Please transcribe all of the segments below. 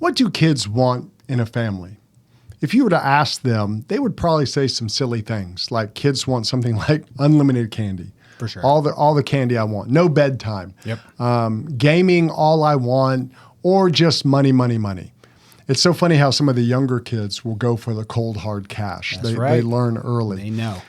What do kids want in a family? If you were to ask them, they would probably say some silly things like kids want something like unlimited candy. For sure. All the candy I want. No bedtime. Yep. Gaming all I want, or just money, money, money. It's so funny how some of the younger kids will go for the cold, hard cash. That's right. They learn early. They know.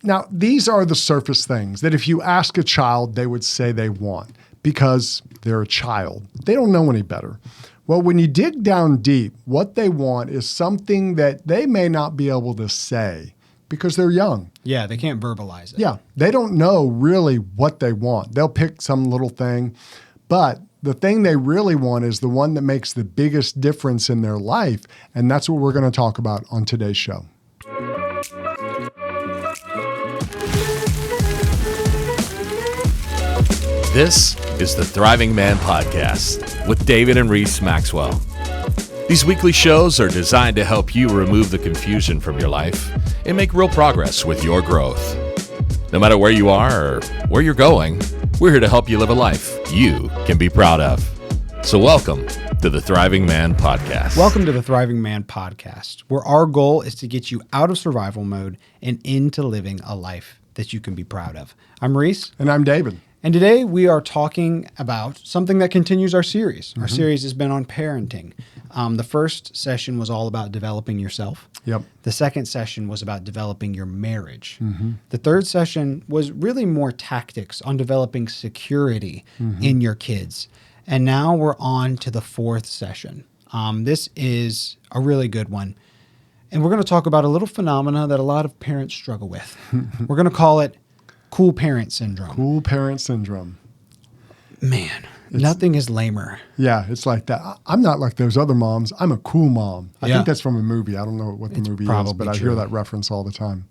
Now, these are the surface things that if you ask a child, they would say they want because they're a child. They don't know any better. Well, when you dig down deep, what they want is something that they may not be able to say because they're young. Yeah, they can't verbalize it. Yeah, they don't know really what they want. They'll pick some little thing, but the thing they really want is the one that makes the biggest difference in their life, and that's what we're going to talk about on today's show. This is the Thriving Man Podcast with David and Reese Maxwell. These weekly shows are designed to help you remove the confusion from your life and make real progress with your growth. No matter where you are or where you're going, we're here to help you live a life you can be proud of. So welcome to the Thriving Man Podcast. Welcome to the Thriving Man Podcast, where our goal is to get you out of survival mode and into living a life that you can be proud of. I'm Reese. And I'm David. And today we are talking about something that continues our series. Our series has been on parenting. The first session was all about developing yourself. Yep. The second session was about developing your marriage. The third session was really more tactics on developing security in your kids. And now we're on to the fourth session. This is a really good one. And we're going to talk about a little phenomena that a lot of parents struggle with. We're going to call it cool parent syndrome. Cool parent syndrome. Man, nothing is lamer. Yeah, it's like that. I'm not like those other moms. I'm a cool mom. I Yeah. think that's from a movie. I don't know what the movie is, probably but I true. hear that reference all the time.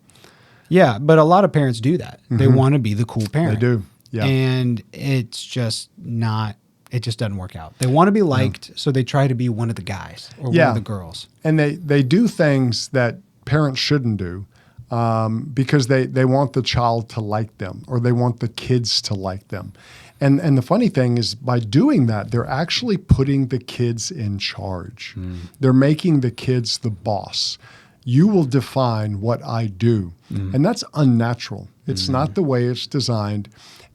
Yeah, but a lot of parents do that. They want to be the cool parent. They do. Yeah. And it's just not, it just doesn't work out. They want to be liked, so they try to be one of the guys or one Yeah. of the girls. And they do things that parents shouldn't do because they want the child to like them or they want the kids to like them. And the funny thing is by doing that, they're actually putting the kids in charge. They're making the kids the boss. You will define what I do. And that's unnatural. It's not the way it's designed.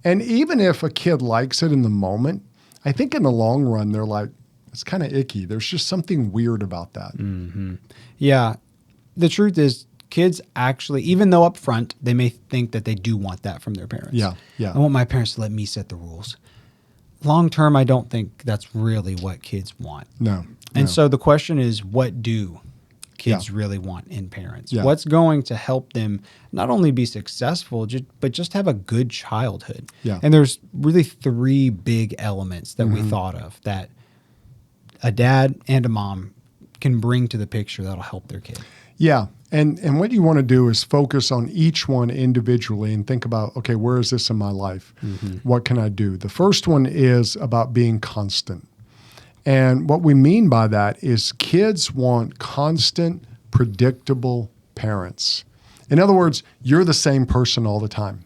And even if a kid likes it in the moment, I think in the long run, they're like, it's kind of icky. There's just something weird about that. Yeah. The truth is, kids actually, even though up front, they may think that they do want that from their parents. Yeah. I want my parents to let me set the rules. Long term, I don't think that's really what kids want. No. And so the question is, what do kids really want in parents? Yeah. What's going to help them not only be successful, but just have a good childhood? Yeah. And there's really three big elements that we thought of that a dad and a mom can bring to the picture that'll help their kid. Yeah. And what you want to do is focus on each one individually and think about, okay, where is this in my life? What can I do? The first one is about being constant. And what we mean by that is kids want constant, predictable parents. In other words, you're the same person all the time.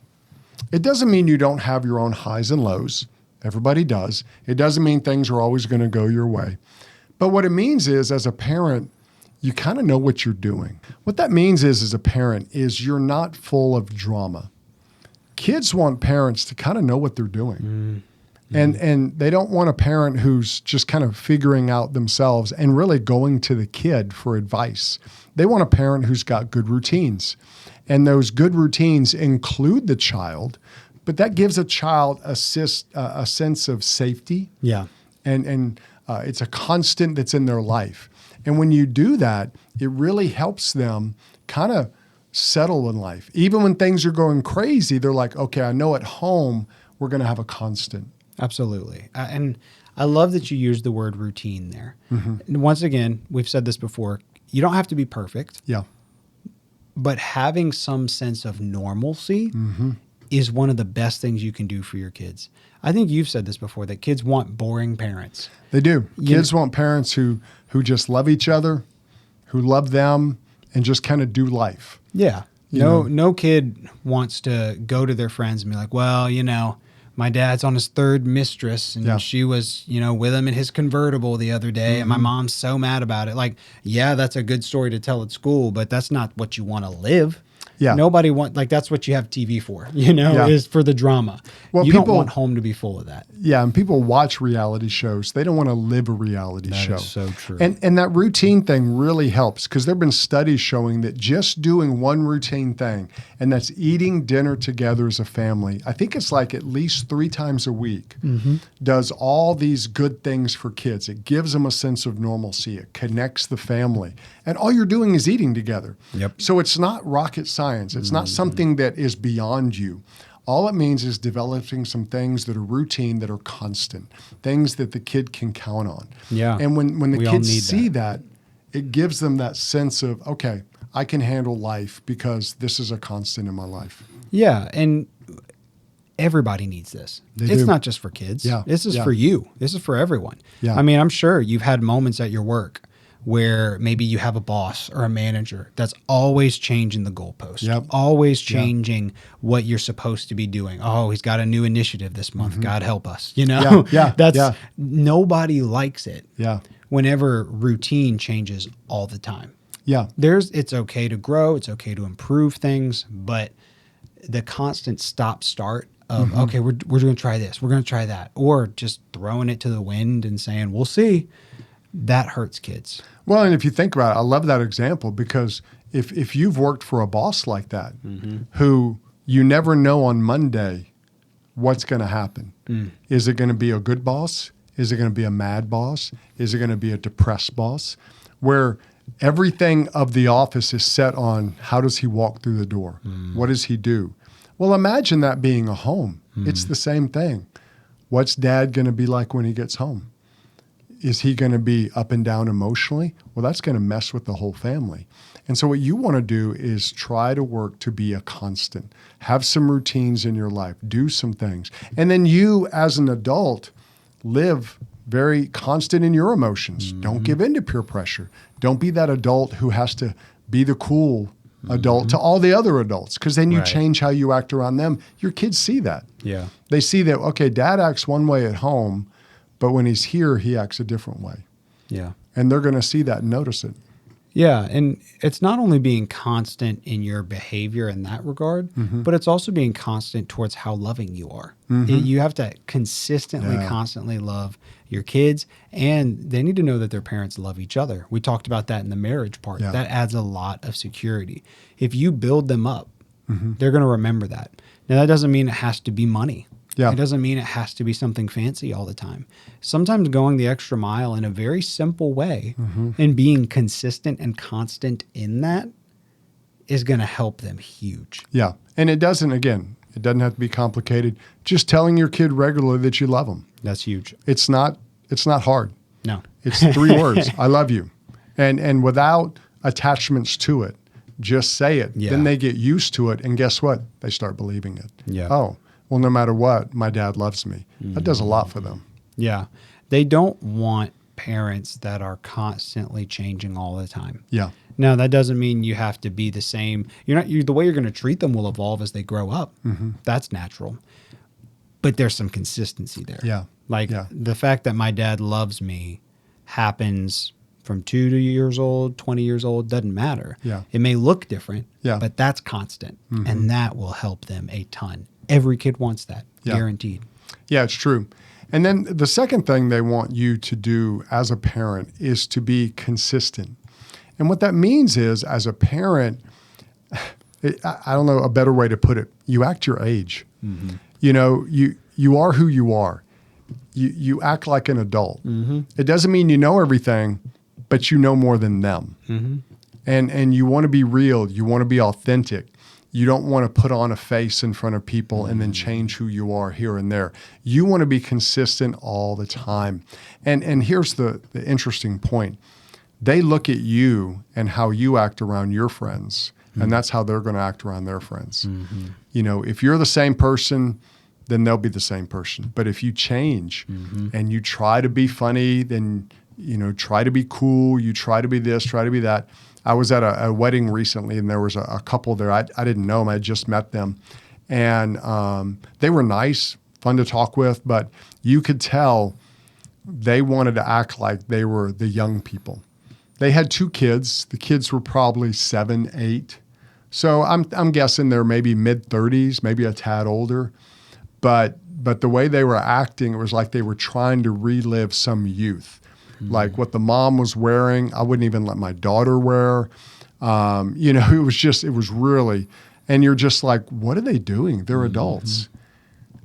It doesn't mean you don't have your own highs and lows. Everybody does. It doesn't mean things are always going to go your way. But what it means is, as a parent, you kind of know what you're doing. What that means is, as a parent, is you're not full of drama. Kids want parents to kind of know what they're doing. And they don't want a parent who's just kind of figuring out themselves and really going to the kid for advice. They want a parent who's got good routines. And those good routines include the child, but that gives a child a sense of safety. Yeah. And it's a constant that's in their life. And when you do that, it really helps them kind of settle in life. Even when things are going crazy, they're like, okay, I know at home we're going to have a constant. Absolutely. And I love that you used the word routine there. And once again, we've said this before, you don't have to be perfect, Yeah. but having some sense of normalcy is one of the best things you can do for your kids. I think you've said this before, that kids want boring parents. They do. Kids want parents who just love each other, who love them, and just kind of do life. Yeah. You know? No kid wants to go to their friends and be like, well, my dad's on his third mistress, and Yeah. she was, with him in his convertible the other day, and my mom's so mad about it. Like, yeah, that's a good story to tell at school, but that's not what you want to live. Yeah. Nobody that's what you have TV for, Yeah. is for the drama. Well, you don't people- want home to be full of that. Yeah, and people watch reality shows. They don't want to live a reality show. is so true. And that routine thing really helps because there have been studies showing that just doing one routine thing, and that's eating dinner together as a family, I think it's like at least 3 times a week, does all these good things for kids. It gives them a sense of normalcy. It connects the family. And all you're doing is eating together. Yep. So it's not rocket science. It's not something that is beyond you. All it means is developing some things that are routine, that are constant, things that the kid can count on. Yeah. And when the We all kids need see that, it gives them that sense of, okay, I can handle life because this is a constant in my life. Yeah, and everybody needs this. They It's do. not just for kids. Yeah, This is yeah. for you. This is for everyone. Yeah. I mean, I'm sure you've had moments at your work where maybe you have a boss or a manager that's always changing the goalpost, Yep. always changing what you're supposed to be doing. Oh, he's got a new initiative this month. God help us. Yeah, yeah, That's yeah. nobody likes it. Yeah. Whenever routine changes all the time. Yeah. It's okay to grow, it's okay to improve things, but the constant stop start of okay, we're going to try this, we're going to try that, or just throwing it to the wind and saying we'll see, that hurts kids. Well, and if you think about it, I love that example because if you've worked for a boss like that, who you never know on Monday what's going to happen. Is it going to be a good boss? Is it going to be a mad boss? Is it going to be a depressed boss? Where everything of the office is set on how does he walk through the door? What does he do? Well, imagine that being a home. It's the same thing. What's dad going to be like when he gets home? Is he going to be up and down emotionally? Well, that's going to mess with the whole family. And so what you want to do is try to work to be a constant. Have some routines in your life. Do some things. And then you, as an adult, live very constant in your emotions. Don't give in to peer pressure. Don't be that adult who has to be the cool adult to all the other adults, because then you Right. change how you act around them. Your kids see that. Yeah. They see that, okay, dad acts one way at home, but when he's here, he acts a different way. Yeah. And they're going to see that and notice it. Yeah, and it's not only being constant in your behavior in that regard, but it's also being constant towards how loving you are. You have to consistently, Yeah. constantly love your kids, and they need to know that their parents love each other. We talked about that in the marriage part. Yeah. That adds a lot of security. If you build them up, they're going to remember that. Now, that doesn't mean it has to be money. Yeah. It doesn't mean it has to be something fancy all the time. Sometimes going the extra mile in a very simple way and being consistent and constant in that is going to help them huge. Yeah. And it doesn't have to be complicated. Just telling your kid regularly that you love them. That's huge. It's not hard. No. It's 3 words. I love you. And without attachments to it, just say it. Yeah. Then they get used to it. And guess what? They start believing it. Yeah. Oh, well, no matter what, my dad loves me. That does a lot for them. Yeah. They don't want parents that are constantly changing all the time. Yeah. Now, that doesn't mean you have to be the same. The way you're going to treat them will evolve as they grow up. That's natural. But there's some consistency there. Yeah. Like Yeah. the fact that my dad loves me happens from 2 years old, 20 years old, doesn't matter. Yeah. It may look different, Yeah. but that's constant. And that will help them a ton. Every kid wants that, Yeah. guaranteed. Yeah, it's true. And then the second thing they want you to do as a parent is to be consistent. And what that means is, as a parent, I don't know a better way to put it. You act your age. You know, you are who you are. You act like an adult. It doesn't mean you know everything, but you know more than them. And you want to be real. You want to be authentic. You don't want to put on a face in front of people and then change who you are here and there. You want to be consistent all the time. And here's the interesting point. They look at you and how you act around your friends, and that's how they're going to act around their friends. You know, if you're the same person, then they'll be the same person. But if you change and you try to be funny, then, you know, try to be cool, you try to be this, try to be that. I was at a wedding recently, and there was a couple there. I didn't know them. I had just met them. And they were nice. fun to talk with, but you could tell they wanted to act like they were the young people. They had 2 kids. The kids were probably 7, 8. So I'm guessing they're maybe mid-30s, maybe a tad older. But the way they were acting, it was like they were trying to relive some youth. Like what the mom was wearing, I wouldn't even let my daughter wear. It was really, and you're just like, what are they doing? They're adults.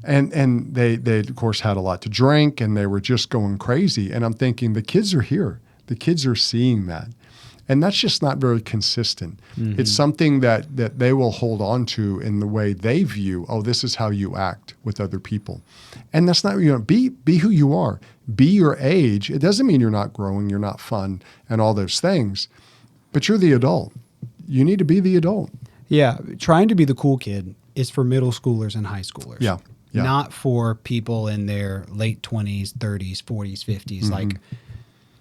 And they of course had a lot to drink, and they were just going crazy. And I'm thinking, the kids are here. The kids are seeing that. And that's just not very consistent. It's something that they will hold on to in the way they view, oh, this is how you act with other people. And that's not, be who you are. Be your age. It doesn't mean you're not growing, you're not fun, and all those things. But you're the adult. You need to be the adult. Yeah, trying to be the cool kid is for middle schoolers and high schoolers. Yeah. Not for people in their late 20s, 30s, 40s, 50s. Like,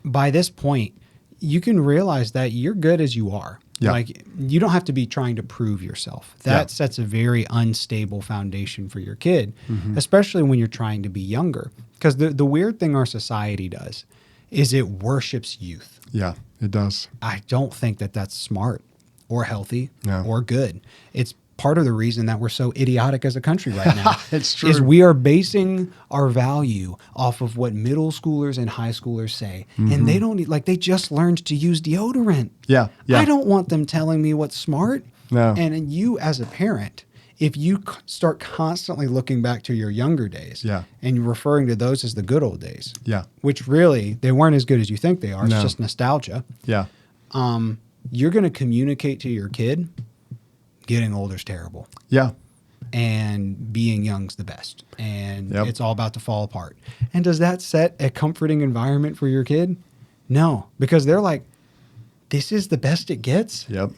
by this point, you can realize that you're good as you are. Yeah. Like, you don't have to be trying to prove yourself. That sets a very unstable foundation for your kid, especially when you're trying to be younger. Because the weird thing our society does is it worships youth. Yeah, it does. I don't think that that's smart or healthy No. or good. It's part of the reason that we're so idiotic as a country right now. It's true. Is we are basing our value off of what middle schoolers and high schoolers say. And they don't they just learned to use deodorant. Yeah. I don't want them telling me what's smart. No. And you as a parent, if you start constantly looking back to your younger days and referring to those as the good old days, which really they weren't as good as you think they are. It's just nostalgia. Yeah. You're going to communicate to your kid, getting older is terrible. Yeah. And being young's the best. And it's all about to fall apart. And does that set a comforting environment for your kid? No, because they're like, this is the best it gets. Yep.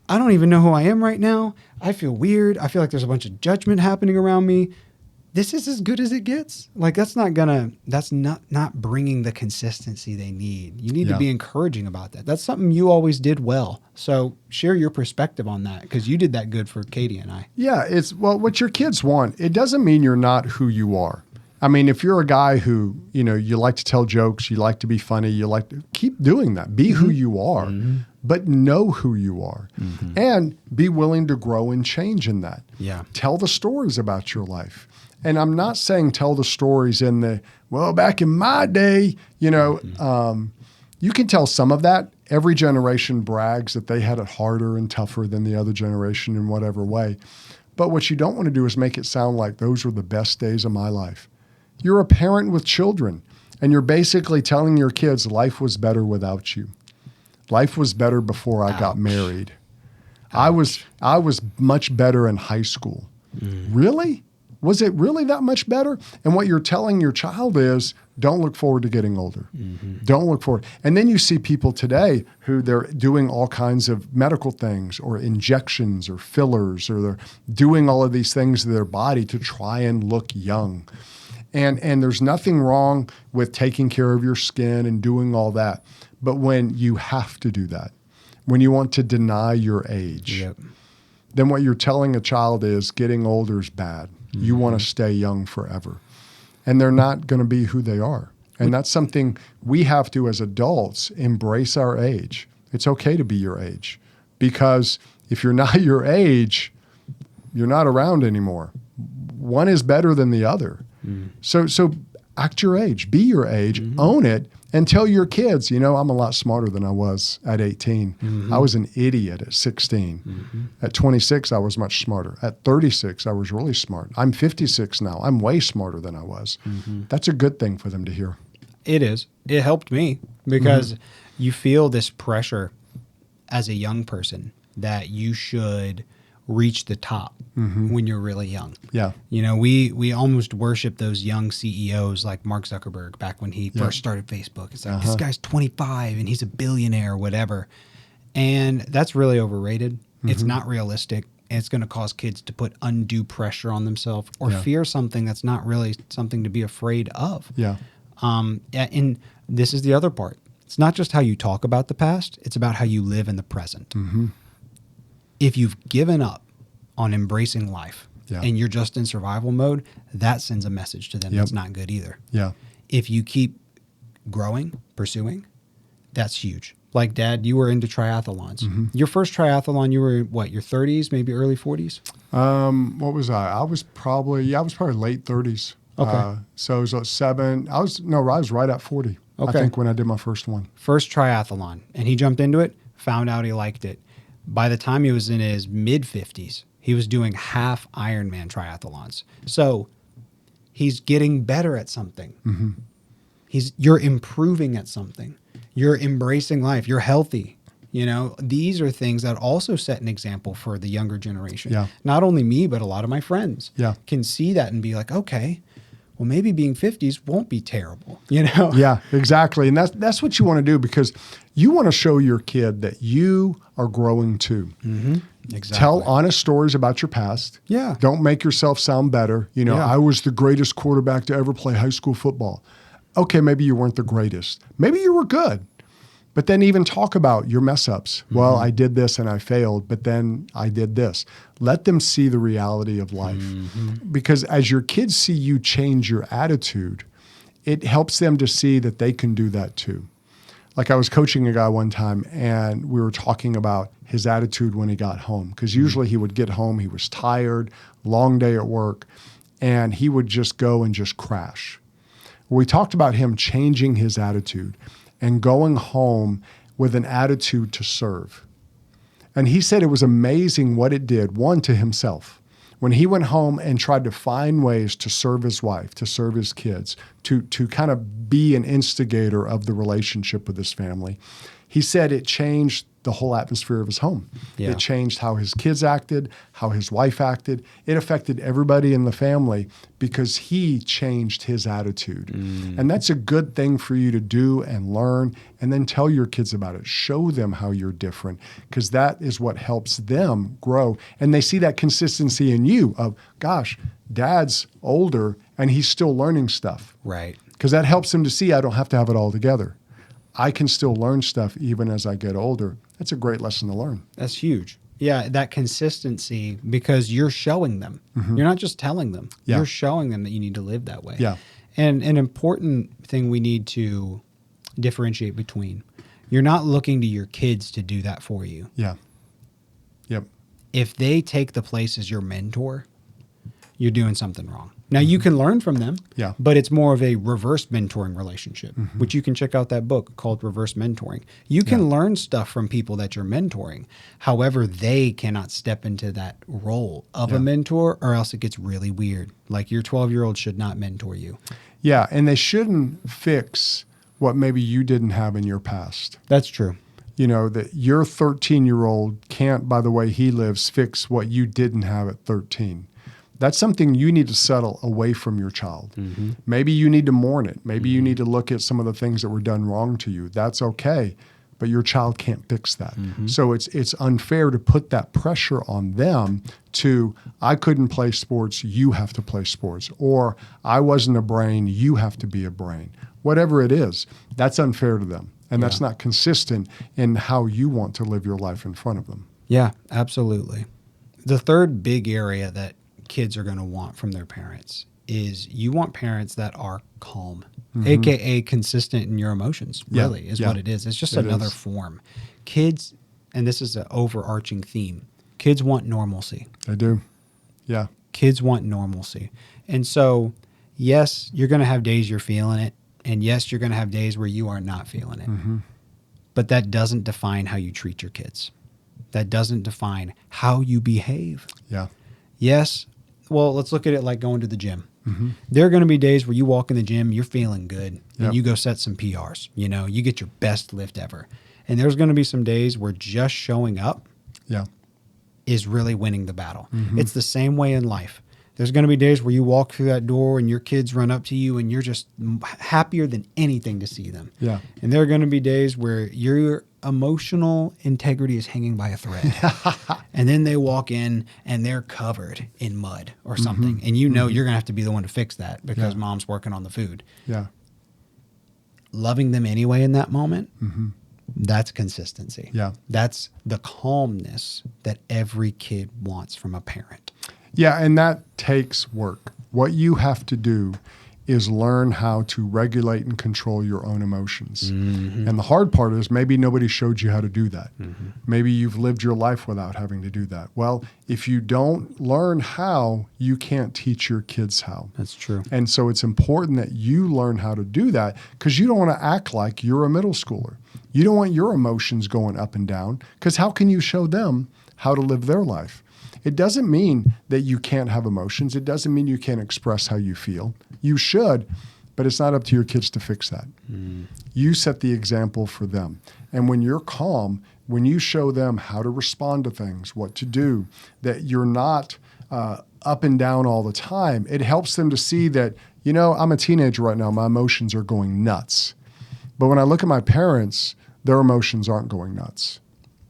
I don't even know who I am right now. I feel weird. I feel like there's a bunch of judgment happening around me. This is as good as it gets. Like, that's not bringing the consistency they need. You need to be encouraging about that. That's something you always did well. So share your perspective on that, because you did that good for Katie and I. Yeah, what your kids want. It doesn't mean you're not who you are. I mean, if you're a guy who, you like to tell jokes, you like to be funny, you like to keep doing that. Be who you are, but know who you are, and be willing to grow and change in that. Yeah. Tell the stories about your life. And I'm not saying tell the stories in the, back in my day, you can tell some of that. Every generation brags that they had it harder and tougher than the other generation in whatever way. But what you don't want to do is make it sound like those were the best days of my life. You're a parent with children, and you're basically telling your kids life was better without you. Life was better before I got married. I was much better in high school. Really? Was it really that much better? And what you're telling your child is, don't look forward to getting older. Don't look forward. And then you see people today who they're doing all kinds of medical things or injections or fillers, or they're doing all of these things to their body to try and look young. And there's nothing wrong with taking care of your skin and doing all that. But when you have to do that, when you want to deny your age, then what you're telling a child is getting older is bad. You want to stay young forever. And they're not going to be who they are. And that's something we have to, as adults, embrace our age. It's okay to be your age. Because if you're not your age, you're not around anymore. One is better than the other. So act your age. Be your age. Own it. And tell your kids, I'm a lot smarter than I was at 18. I was an idiot at 16. At 26, I was much smarter. At 36, I was really smart. I'm 56 now. I'm way smarter than I was. That's a good thing for them to hear. It is. It helped me, because you feel this pressure as a young person that you should reach the top when you're really young. Yeah. We almost worship those young CEOs like Mark Zuckerberg back when he first started Facebook. It's like, this guy's 25 and he's a billionaire or whatever. And that's really overrated. It's not realistic. And it's going to cause kids to put undue pressure on themselves or fear something that's not really something to be afraid of. Yeah. And this is the other part. It's not just how you talk about the past. It's about how you live in the present. If you've given up on embracing life Yeah. and you're just in survival mode, that sends a message to them Yep. that's not good either. Yeah. If you keep growing, pursuing, that's huge. Like Dad, you were into triathlons. Your first triathlon, you were what, your 30s, maybe early 40s? What was I? I was probably late 30s. Okay. So it was I was right at 40. Okay. I think when I did my first one. First triathlon, and he jumped into it, found out he liked it. By the time he was in his mid 50s, he was doing half Ironman triathlons. So he's getting better at something. You're improving at something. You're embracing life. You're healthy. You know, these are things that also set an example for the younger generation. Yeah. Not only me, but a lot of my friends Yeah. can see that and be like, okay, well, maybe being 50s won't be terrible, you know? Yeah, exactly. And that's what you want to do, because you want to show your kid that you are growing too. Exactly. Tell honest stories about your past. Yeah. Don't make yourself sound better. You know, Yeah. I was the greatest quarterback to ever play high school football. Okay, maybe you weren't the greatest. Maybe you were good. But then even talk about your mess ups. Well, I did this and I failed, but then I did this. Let them see the reality of life. Because as your kids see you change your attitude, it helps them to see that they can do that too. Like I was coaching a guy one time and we were talking about his attitude when he got home. Because usually he would get home, he was tired, long day at work, and he would just go and just crash. We talked about him changing his attitude and going home with an attitude to serve. And he said it was amazing what it did, one, to himself. When he went home and tried to find ways to serve his wife, to serve his kids, to kind of be an instigator of the relationship with his family, he said it changed the whole atmosphere of his home. Yeah. It changed how his kids acted, how his wife acted. It affected everybody in the family because he changed his attitude. And that's a good thing for you to do and learn, and then tell your kids about it. Show them how you're different, because that is what helps them grow. And they see that consistency in you of, gosh, Dad's older and he's still learning stuff. Right. Because that helps them to see I don't have to have it all together. I can still learn stuff even as I get older. That's a great lesson to learn. That's huge. Yeah, that consistency, because you're showing them. You're not just telling them. Yeah. You're showing them that you need to live that way. Yeah. And an important thing we need to differentiate between, you're not looking to your kids to do that for you. Yeah. Yep. If they take the place as your mentor, you're doing something wrong. Now, you can learn from them, Yeah. but it's more of a reverse mentoring relationship, which you can check out that book called Reverse Mentoring. You can learn stuff from people that you're mentoring. However, they cannot step into that role of a mentor, or else it gets really weird. Like your 12-year-old should not mentor you. Yeah. And they shouldn't fix what maybe you didn't have in your past. That's true. You know, that your 13-year-old can't, by the way he lives, fix what you didn't have at 13. That's something you need to settle away from your child. Maybe you need to mourn it. Maybe you need to look at some of the things that were done wrong to you. That's okay, but your child can't fix that. So it's unfair to put that pressure on them to, I couldn't play sports, you have to play sports. Or I wasn't a brain, you have to be a brain. Whatever it is, that's unfair to them. And that's not consistent in how you want to live your life in front of them. Yeah, absolutely. The third big area that kids are going to want from their parents is you want parents that are calm, aka consistent in your emotions, really, is what it is. It's just another form. Kids, and this is an overarching theme, kids want normalcy. They do. Yeah. Kids want normalcy. And so, yes, you're going to have days you're feeling it. And yes, you're going to have days where you are not feeling it. But that doesn't define how you treat your kids. That doesn't define how you behave. Yeah. Yes. Well, let's look at it like going to the gym. There are going to be days where you walk in the gym, you're feeling good, and you go set some PRs. You know, you get your best lift ever. And there's going to be some days where just showing up Yeah. is really winning the battle. It's the same way in life. There's going to be days where you walk through that door and your kids run up to you and you're just happier than anything to see them. Yeah. And there are going to be days where your emotional integrity is hanging by a thread. And then they walk in and they're covered in mud or something. And you know you're going to have to be the one to fix that because mom's working on the food. Yeah. Loving them anyway in that moment, that's consistency. Yeah. That's the calmness that every kid wants from a parent. Yeah, and that takes work. What you have to do is learn how to regulate and control your own emotions. And the hard part is maybe nobody showed you how to do that. Maybe you've lived your life without having to do that. Well, if you don't learn how, you can't teach your kids how. That's true. And so it's important that you learn how to do that, because you don't want to act like you're a middle schooler. You don't want your emotions going up and down, because how can you show them how to live their life? It doesn't mean that you can't have emotions. It doesn't mean you can't express how you feel. You should, but it's not up to your kids to fix that. You set the example for them. And when you're calm, when you show them how to respond to things, what to do, that you're not up and down all the time, it helps them to see that, you know, I'm a teenager right now. My emotions are going nuts. But when I look at my parents, their emotions aren't going nuts.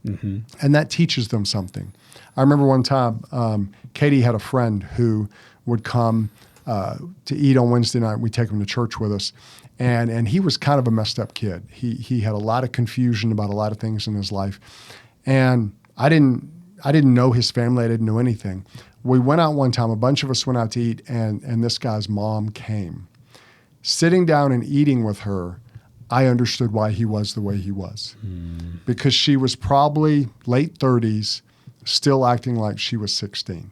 And that teaches them something. I remember one time, Katie had a friend who would come to eat on Wednesday night. We'd take him to church with us. And he was kind of a messed up kid. He had a lot of confusion about a lot of things in his life. And I didn't know his family. I didn't know anything. We went out one time, a bunch of us went out to eat, and this guy's mom came. Sitting down and eating with her, I understood why he was the way he was. Because she was probably late 30s, still acting like she was 16.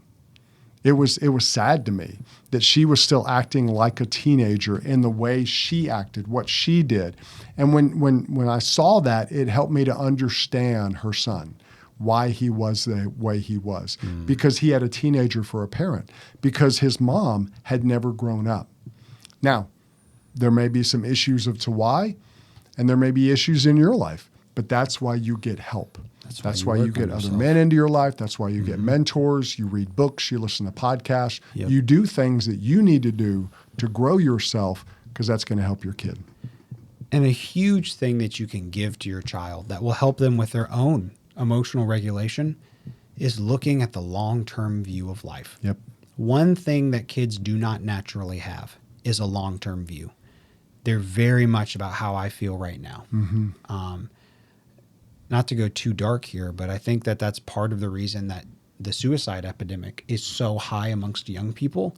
It was sad to me that she was still acting like a teenager in the way she acted, what she did. And when I saw that, it helped me to understand her son, why he was the way he was. Because he had a teenager for a parent, because his mom had never grown up. Now, there may be some issues as to why, and there may be issues in your life, but that's why you get help. That's why you get other men into your life. That's why you get mentors. You read books. You listen to podcasts. You do things that you need to do to grow yourself, because that's going to help your kid. And a huge thing that you can give to your child that will help them with their own emotional regulation is looking at the long-term view of life. Yep. One thing that kids do not naturally have is a long-term view. They're very much about how I feel right now. Not to go too dark here, but I think that that's part of the reason that the suicide epidemic is so high amongst young people.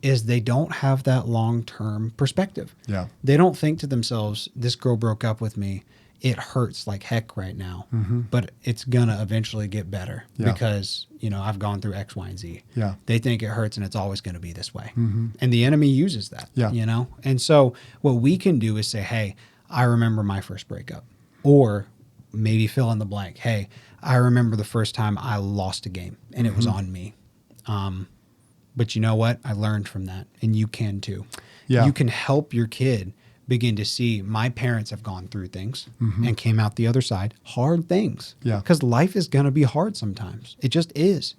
Is they don't have that long-term perspective. They don't think to themselves, this girl broke up with me. It hurts like heck right now, but it's going to eventually get better because, you know, I've gone through X, Y, and Z. They think it hurts and it's always going to be this way. And the enemy uses that, you know? And so what we can do is say, hey, I remember my first breakup, or maybe fill in the blank. Hey, I remember the first time I lost a game and it was on me. But you know what? I learned from that, and you can too. You can help your kid begin to see, my parents have gone through things and came out the other side, hard things. Because life is going to be hard sometimes. It just is.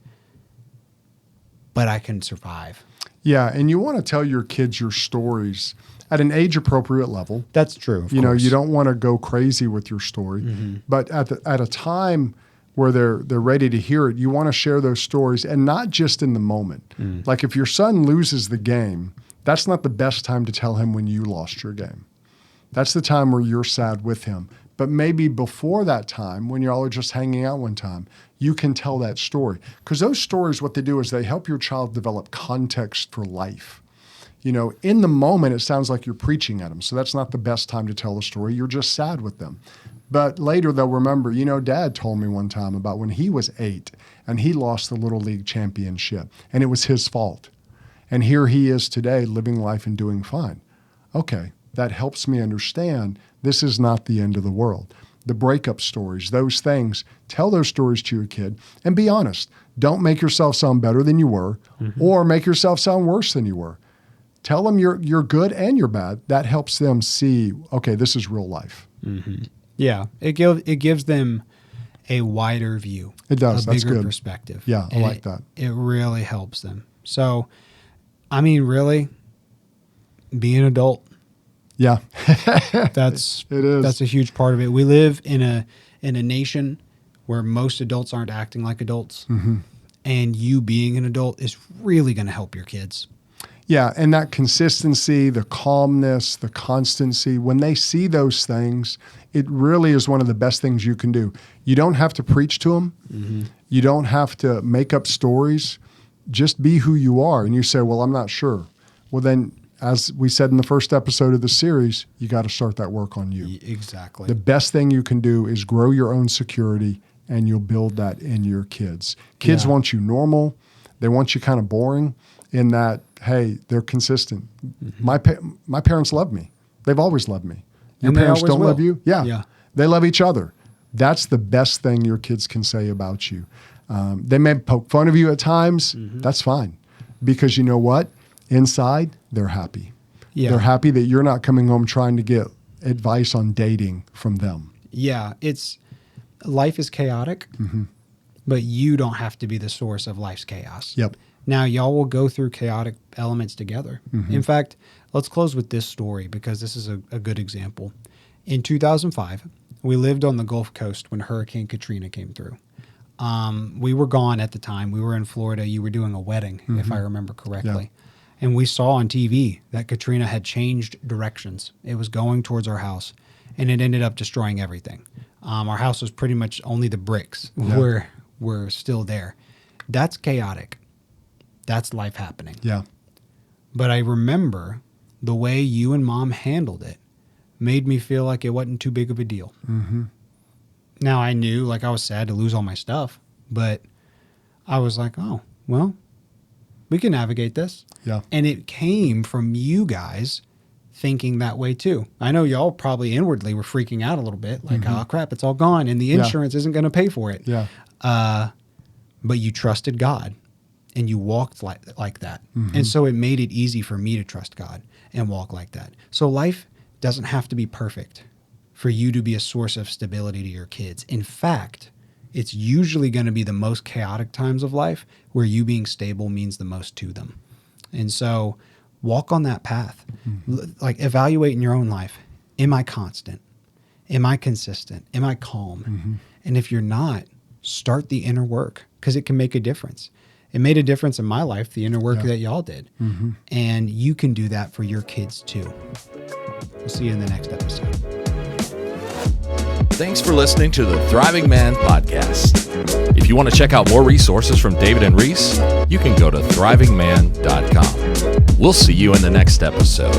But I can survive. And you want to tell your kids your stories at an age-appropriate level. That's true. You know, you don't want to go crazy with your story, but at a time where they're ready to hear it, you want to share those stories, and not just in the moment. Like if your son loses the game, that's not the best time to tell him when you lost your game. That's the time where you're sad with him. But maybe before that time, when y'all are just hanging out one time, you can tell that story. Because those stories, what they do is they help your child develop context for life. You know, in the moment, it sounds like you're preaching at them. So that's not the best time to tell the story. You're just sad with them. But later they'll remember, you know, Dad told me one time about when he was 8 and he lost the Little League championship and it was his fault. And here he is today living life and doing fine. Okay, that helps me understand this is not the end of the world. The breakup stories, those things, tell those stories to your kid and be honest. Don't make yourself sound better than you were or make yourself sound worse than you were. Tell them you're good and you're bad. That helps them see, okay, this is real life. Yeah, it gives them a wider view. It does. A That's bigger good. perspective. Yeah, I like that. It really helps them. So, I mean, really, be an adult. Yeah, That's it is. That's a huge part of it. We live in a nation where most adults aren't acting like adults, and you being an adult is really going to help your kids. Yeah, and that consistency, the calmness, the constancy, when they see those things, it really is one of the best things you can do. You don't have to preach to them. You don't have to make up stories. just be who you are. And you say, well, I'm not sure. Well, then, as we said in the first episode of the series, you got to start that work on you. Exactly. The best thing you can do is grow your own security, and you'll build that in your kids. Kids want you normal. They want you kind of boring in that, hey, they're consistent. My parents love me. They've always loved me. Your And they parents always don't will. love you? Yeah. They love each other. That's the best thing your kids can say about you. They may poke fun of you at times. That's fine. Because you know what? Inside, they're happy. Yeah. They're happy that you're not coming home trying to get advice on dating from them. Yeah, life is chaotic, but you don't have to be the source of life's chaos. Yep. Now, y'all will go through chaotic elements together. In fact, let's close with this story because this is a good example. In 2005, we lived on the Gulf Coast when Hurricane Katrina came through. We were gone at the time. We were in Florida. You were doing a wedding, if I remember correctly. Yeah. And we saw on TV that Katrina had changed directions. It was going towards our house, and it ended up destroying everything. Our house was pretty much only the bricks were still there. That's chaotic. That's life happening. Yeah. But I remember the way you and Mom handled it made me feel like it wasn't too big of a deal. Now, I knew, like, I was sad to lose all my stuff, but I was like, oh, well, we can navigate this. Yeah. And it came from you guys thinking that way too. I know y'all probably inwardly were freaking out a little bit, like, oh crap, it's all gone and the insurance isn't going to pay for it. Yeah. But you trusted God and you walked like that. And so it made it easy for me to trust God and walk like that. So life doesn't have to be perfect for you to be a source of stability to your kids. In fact, it's usually going to be the most chaotic times of life where you being stable means the most to them. And so walk on that path. Like, evaluate in your own life. Am I constant? Am I consistent? Am I calm? And if you're not, start the inner work because it can make a difference. It made a difference in my life, the inner work that y'all did. And you can do that for your kids too. We'll see you in the next episode. Thanks for listening to the Thriving Man Podcast. If you want to check out more resources from David and Reese, you can go to thrivingman.com. We'll see you in the next episode.